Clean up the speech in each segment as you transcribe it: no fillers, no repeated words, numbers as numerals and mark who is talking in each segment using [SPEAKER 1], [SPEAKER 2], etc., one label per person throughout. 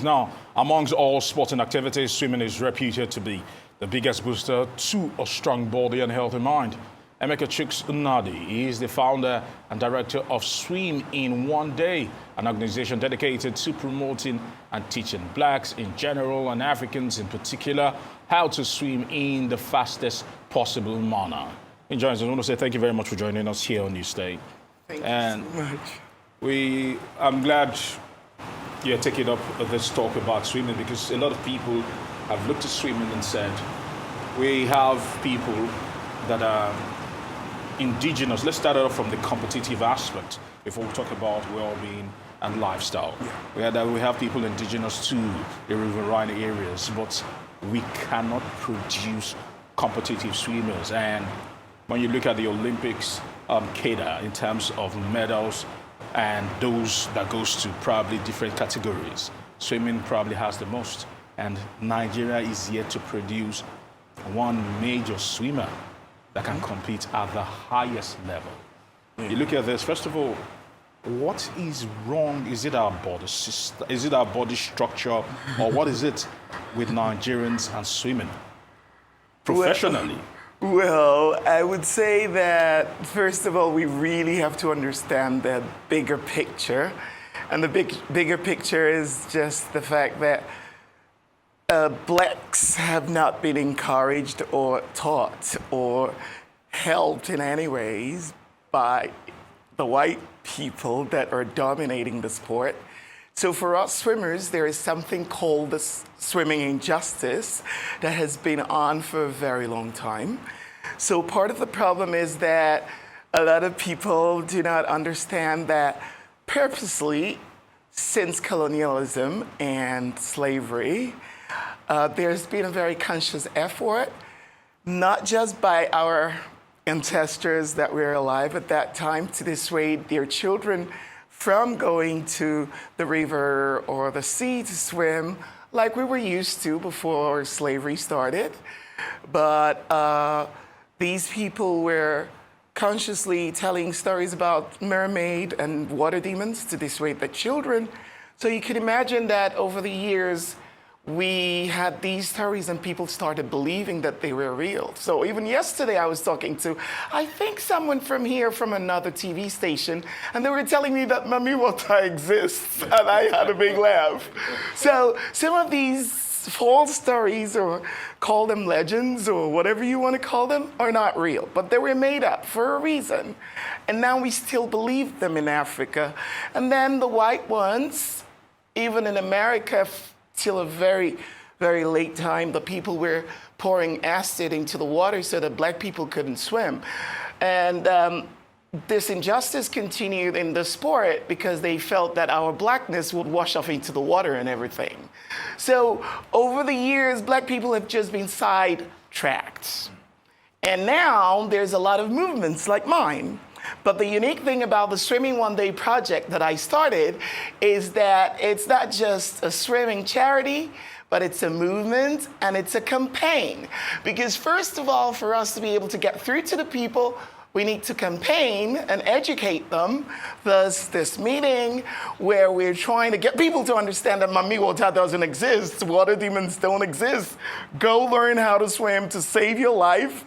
[SPEAKER 1] Now, amongst all sporting activities, swimming is reputed to be the biggest booster to a strong body and healthy mind. Emeka Nnadi is the founder and director of Swim in One Day, an organization dedicated to promoting and teaching blacks in general and Africans in particular how to swim in the fastest possible manner. In joining us, I want to say thank you very much for joining us here on NEWSDAY.
[SPEAKER 2] Thank you so much.
[SPEAKER 1] I'm glad you're taking up this talk about swimming, because a lot of people have looked at swimming and said, we have people that are indigenous. Let's start off from the competitive aspect before we talk about well-being and lifestyle. Yeah. We have people indigenous to the riverine areas, but we cannot produce competitive swimmers. And when you look at the Olympics cadre in terms of medals and those that goes to probably different categories, swimming probably has the most. And Nigeria is yet to produce one major swimmer that can compete at the highest level. You look at this, first of all, what is wrong? Is it our body system? Is it our body structure? Or what is it with Nigerians and swimming professionally?
[SPEAKER 2] Well, I would say that, first of all, we really have to understand the bigger picture. And the bigger picture is just the fact that blacks have not been encouraged or taught or helped in any ways by the white people that are dominating the sport. So for us swimmers, there is something called the swimming injustice that has been on for a very long time. So part of the problem is that a lot of people do not understand that purposely, since colonialism and slavery, there's been a very conscious effort, not just by our ancestors that were alive at that time, to dissuade their children from going to the river or the sea to swim like we were used to before slavery started. But these people were consciously telling stories about mermaid and water demons to dissuade the children. So you can imagine that over the years, we had these stories and people started believing that they were real. So even yesterday I was talking to, I think someone from here from another TV station, and they were telling me that Mami Water exists, and I had a big laugh. So some of these false stories, or call them legends or whatever you want to call them, are not real, but they were made up for a reason. And now we still believe them in Africa. And then the white ones, even in America, till a very, very late time, the people were pouring acid into the water so that black people couldn't swim. And this injustice continued in the sport because they felt that our blackness would wash off into the water and everything. So over the years, black people have just been sidetracked. And now there's a lot of movements like mine. But the unique thing about the Swimming One Day project that I started is that it's not just a swimming charity, but it's a movement and it's a campaign. Because first of all, for us to be able to get through to the people, we need to campaign and educate them. Thus, this meeting where we're trying to get people to understand that Mami Water doesn't exist, water demons don't exist. Go learn how to swim to save your life.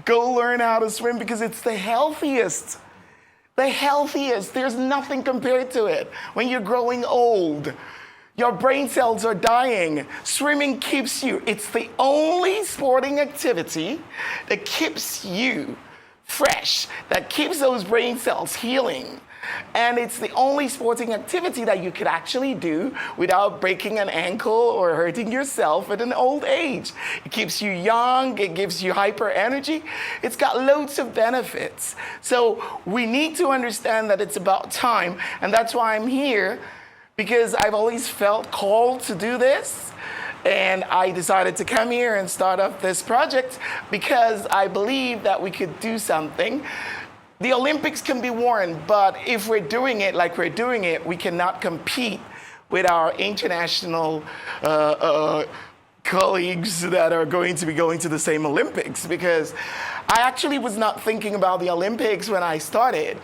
[SPEAKER 2] Go learn how to swim because it's the healthiest. The healthiest. There's nothing compared to it. When you're growing old, your brain cells are dying. Swimming keeps you. It's the only sporting activity that keeps you fresh, that keeps those brain cells healing. And it's the only sporting activity that you could actually do without breaking an ankle or hurting yourself at an old age. It keeps you young, it gives you hyper energy. It's got loads of benefits. So we need to understand that it's about time, and that's why I'm here, because I've always felt called to do this. And I decided to come here and start up this project because I believe that we could do something. The Olympics can be won, but if we're doing it like we're doing it, we cannot compete with our international colleagues that are going to be going to the same Olympics, because I actually was not thinking about the Olympics when I started.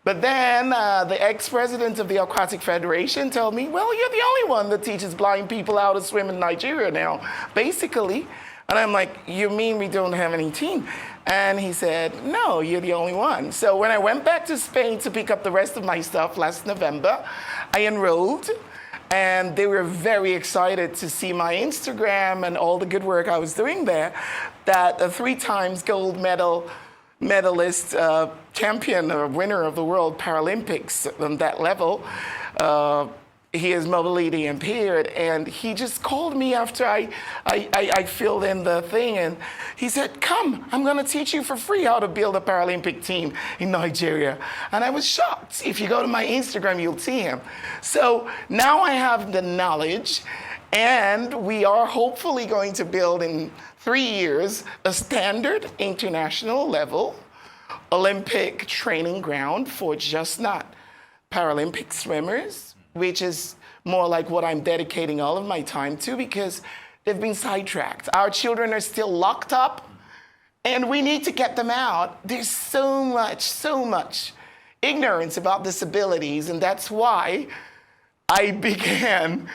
[SPEAKER 2] But then the ex-president of the Aquatic Federation told me, well, you're the only one that teaches blind people how to swim in Nigeria now, basically. And I'm like, you mean we don't have any team? And he said, no, you're the only one. So when I went back to Spain to pick up the rest of my stuff last November, I enrolled. And they were very excited to see my Instagram and all the good work I was doing there, that a 3 times gold medalist, champion or winner of the World Paralympics on that level, he is mobility impaired, and he just called me after I filled in the thing, and he said, come, I'm gonna teach you for free how to build a Paralympic team in Nigeria. And I was shocked. If you go to my Instagram, you'll see him. So now I have the knowledge, and we are hopefully going to build in 3 years a standard international level Olympic training ground for just not Paralympic swimmers, which is more like what I'm dedicating all of my time to, because they've been sidetracked. Our children are still locked up, and we need to get them out. There's so much ignorance about disabilities, and that's why I began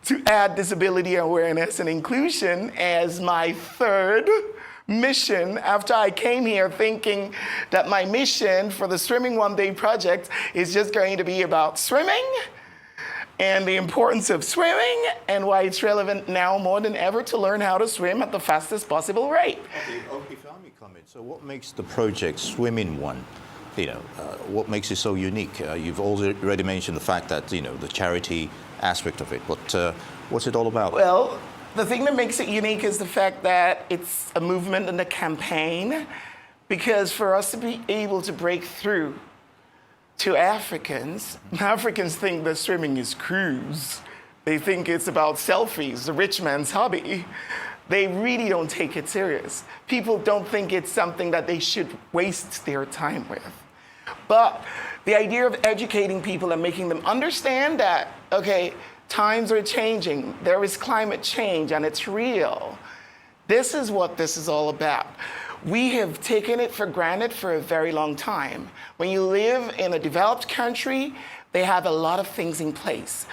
[SPEAKER 2] to add disability awareness and inclusion as my 3rd mission after I came here, thinking that my mission for the Swimming One Day project is just going to be about swimming and the importance of swimming and why it's relevant now more than ever to learn how to swim at the fastest possible rate.
[SPEAKER 3] Okay, if I may comment, so what makes the project Swimming One? What makes it so unique? You've already mentioned the fact that, the charity aspect of it, but what's it all about?
[SPEAKER 2] Well, the thing that makes it unique is the fact that it's a movement and a campaign, because for us to be able to break through to Africans think that swimming is cruise. They think it's about selfies, the rich man's hobby. They really don't take it serious. People don't think it's something that they should waste their time with. But the idea of educating people and making them understand that, okay, times are changing, there is climate change and it's real. This is what this is all about. We have taken it for granted for a very long time. When you live in a developed country, they have a lot of things in place.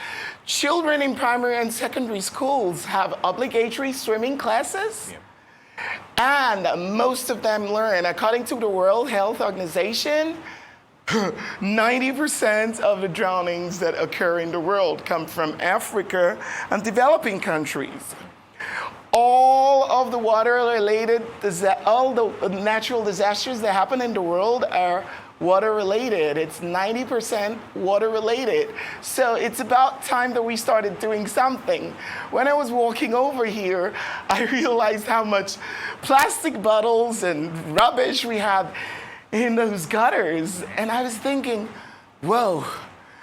[SPEAKER 2] Children in primary and secondary schools have obligatory swimming classes. Yeah. And most of them learn, according to the World Health Organization, 90% of the drownings that occur in the world come from Africa and developing countries. All of the water-related, all the natural disasters that happen in the world are water-related. It's 90% water-related. So it's about time that we started doing something. When I was walking over here, I realized how much plastic bottles and rubbish we have in those gutters. And I was thinking, whoa.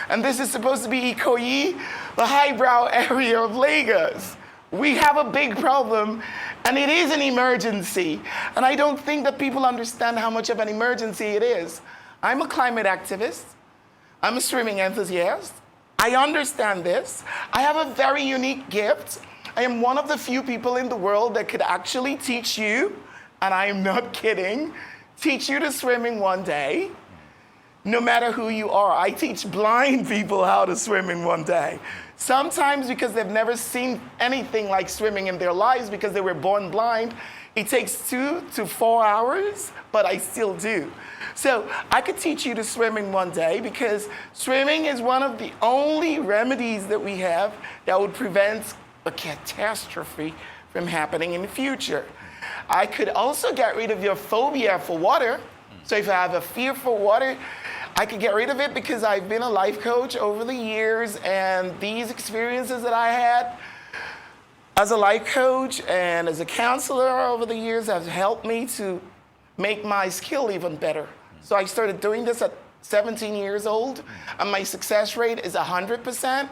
[SPEAKER 2] And this is supposed to be Ikoyi, the highbrow area of Lagos. We have a big problem, and it is an emergency. And I don't think that people understand how much of an emergency it is. I'm a climate activist. I'm a swimming enthusiast. I understand this. I have a very unique gift. I am one of the few people in the world that could actually teach you, and I am not kidding, teach you to swim in one day, no matter who you are. I teach blind people how to swim in one day. Sometimes because they've never seen anything like swimming in their lives because they were born blind, it takes 2 to 4 hours, but I still do. So I could teach you to swim in one day because swimming is one of the only remedies that we have that would prevent a catastrophe from happening in the future. I could also get rid of your phobia for water. So if I have a fear for water, I could get rid of it because I've been a life coach over the years, and these experiences that I had as a life coach and as a counselor over the years have helped me to make my skill even better. So I started doing this at 17 years old, and my success rate is 100%.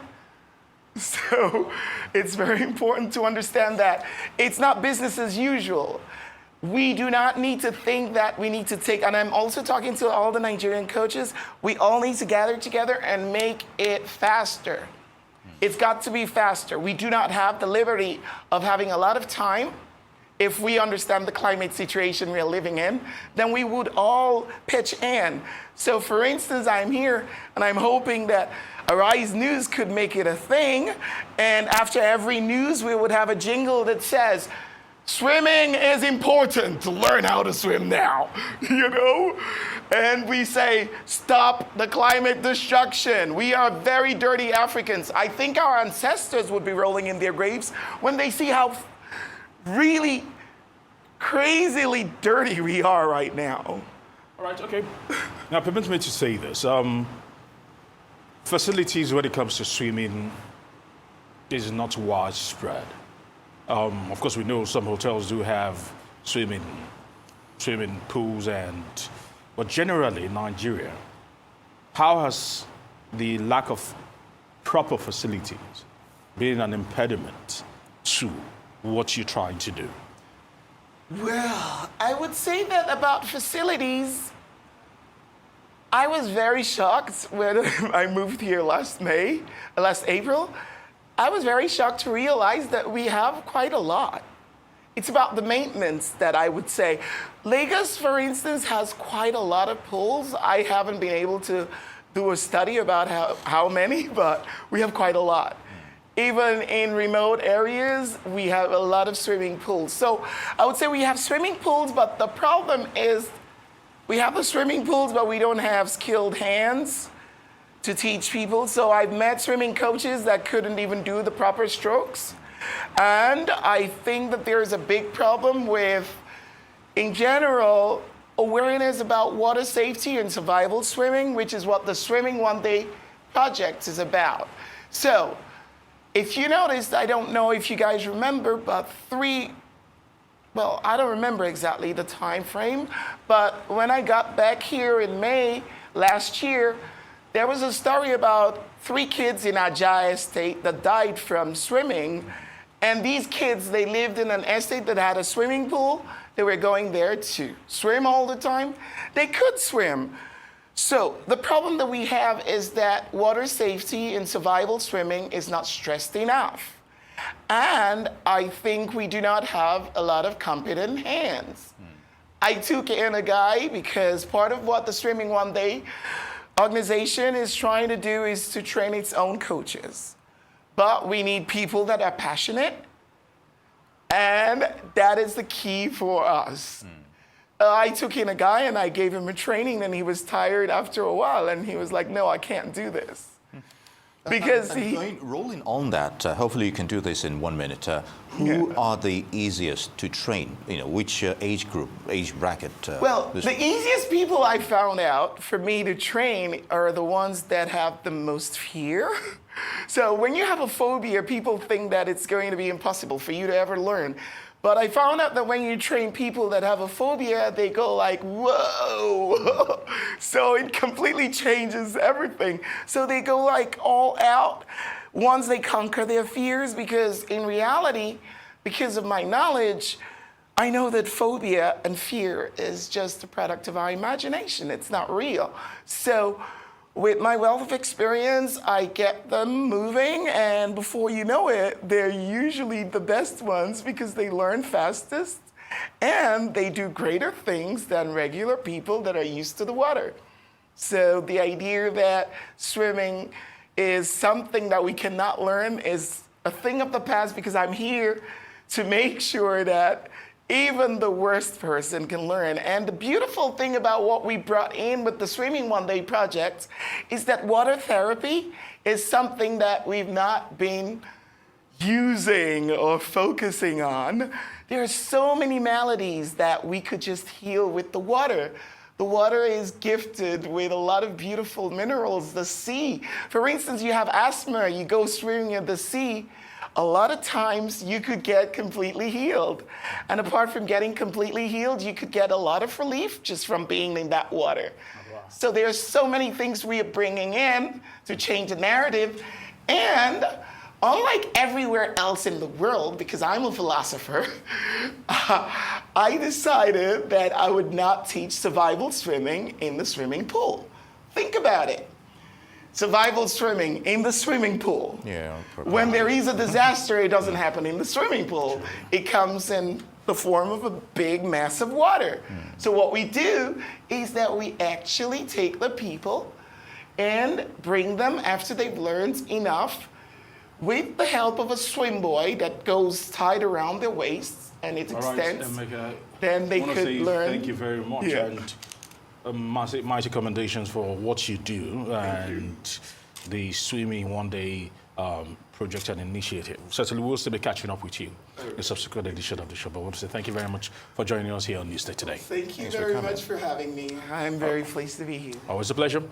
[SPEAKER 2] So it's very important to understand that it's not business as usual. We do not need to think that we need to take, and I'm also talking to all the Nigerian coaches, we all need to gather together and make it faster. It's got to be faster. We do not have the liberty of having a lot of time. if we understand the climate situation we're living in, then we would all pitch in. So for instance, I'm here and I'm hoping that Arise News could make it a thing. And after every news, we would have a jingle that says, swimming is important, learn how to swim now, you know? And we say, stop the climate destruction. We are very dirty Africans. I think our ancestors would be rolling in their graves when they see how really crazily dirty we are right now.
[SPEAKER 1] All right, okay. Now, permit me to say this. Facilities when it comes to swimming is not widespread. Of course, we know some hotels do have swimming pools, but generally in Nigeria, how has the lack of proper facilities been an impediment to what you're trying to do?
[SPEAKER 2] Well, I would say that about facilities, I was very shocked when I moved here last April. I was very shocked to realize that we have quite a lot. It's about the maintenance that I would say. Lagos, for instance, has quite a lot of pools. I haven't been able to do a study about how many, but we have quite a lot. Even in remote areas, we have a lot of swimming pools. So I would say we have swimming pools, but the problem is we have the swimming pools, but we don't have skilled hands to teach people. So I've met swimming coaches that couldn't even do the proper strokes. And I think that there's a big problem with, in general, awareness about water safety and survival swimming, which is what the Swimming One Day project is about. So if you noticed, I don't know if you guys remember, but I don't remember exactly the time frame, but when I got back here in May last year, there was a story about 3 kids in Ajah estate that died from swimming. And these kids, they lived in an estate that had a swimming pool. They were going there to swim all the time. They could swim. So the problem that we have is that water safety in survival swimming is not stressed enough. And I think we do not have a lot of competent hands. I took in a guy because part of what the Swimming One Day organization is trying to do is to train its own coaches. But we need people that are passionate, and that is the key for us. I took in a guy and I gave him a training, and he was tired after a while, and he was like, no, I can't do this. Because
[SPEAKER 3] rolling on that, hopefully you can do this in 1 minute. Who are the easiest to train? You know, which age group, age bracket?
[SPEAKER 2] Well, the easiest people I found out for me to train are the ones that have the most fear. So when you have a phobia, people think that it's going to be impossible for you to ever learn. But I found out that when you train people that have a phobia, they go like, whoa. So it completely changes everything. So they go like all out once they conquer their fears, because in reality, because of my knowledge, I know that phobia and fear is just a product of our imagination. It's not real. So with my wealth of experience, I get them moving, and before you know it, they're usually the best ones because they learn fastest and they do greater things than regular people that are used to the water. So the idea that swimming is something that we cannot learn is a thing of the past, because I'm here to make sure that even the worst person can learn. And the beautiful thing about what we brought in with the Swimming One Day project is that water therapy is something that we've not been using or focusing on. There are so many maladies that we could just heal with the water. The water is gifted with a lot of beautiful minerals. The sea, for instance, you have asthma, you go swimming in the sea, a lot of times you could get completely healed. And apart from getting completely healed, you could get a lot of relief just from being in that water. Oh, wow. So there's so many things we are bringing in to change the narrative. And unlike everywhere else in the world, because I'm a philosopher, I decided that I would not teach survival swimming in the swimming pool. Think about it. survival swimming in the swimming pool.
[SPEAKER 3] Yeah.
[SPEAKER 2] When there is a disaster, it doesn't happen in the swimming pool. It comes in the form of a big mass of water. So what we do is that we actually take the people and bring them after they've learned enough with the help of a swim buoy that goes tied around their waists and it extends.
[SPEAKER 1] Emeka,
[SPEAKER 2] Then they
[SPEAKER 1] wanna
[SPEAKER 2] could
[SPEAKER 1] say
[SPEAKER 2] learn.
[SPEAKER 1] Thank you very much,
[SPEAKER 2] Yeah.
[SPEAKER 1] and mighty commendations for what you do and the Swimming One Day project and initiative. Certainly, we'll still be catching up with you in the subsequent edition of the show. But I want to say thank you very much for joining us here on NEWSDAY today.
[SPEAKER 2] Thank you
[SPEAKER 3] Thanks for
[SPEAKER 2] very
[SPEAKER 3] coming.
[SPEAKER 2] much for having me. I'm very pleased to be here.
[SPEAKER 1] Always a pleasure.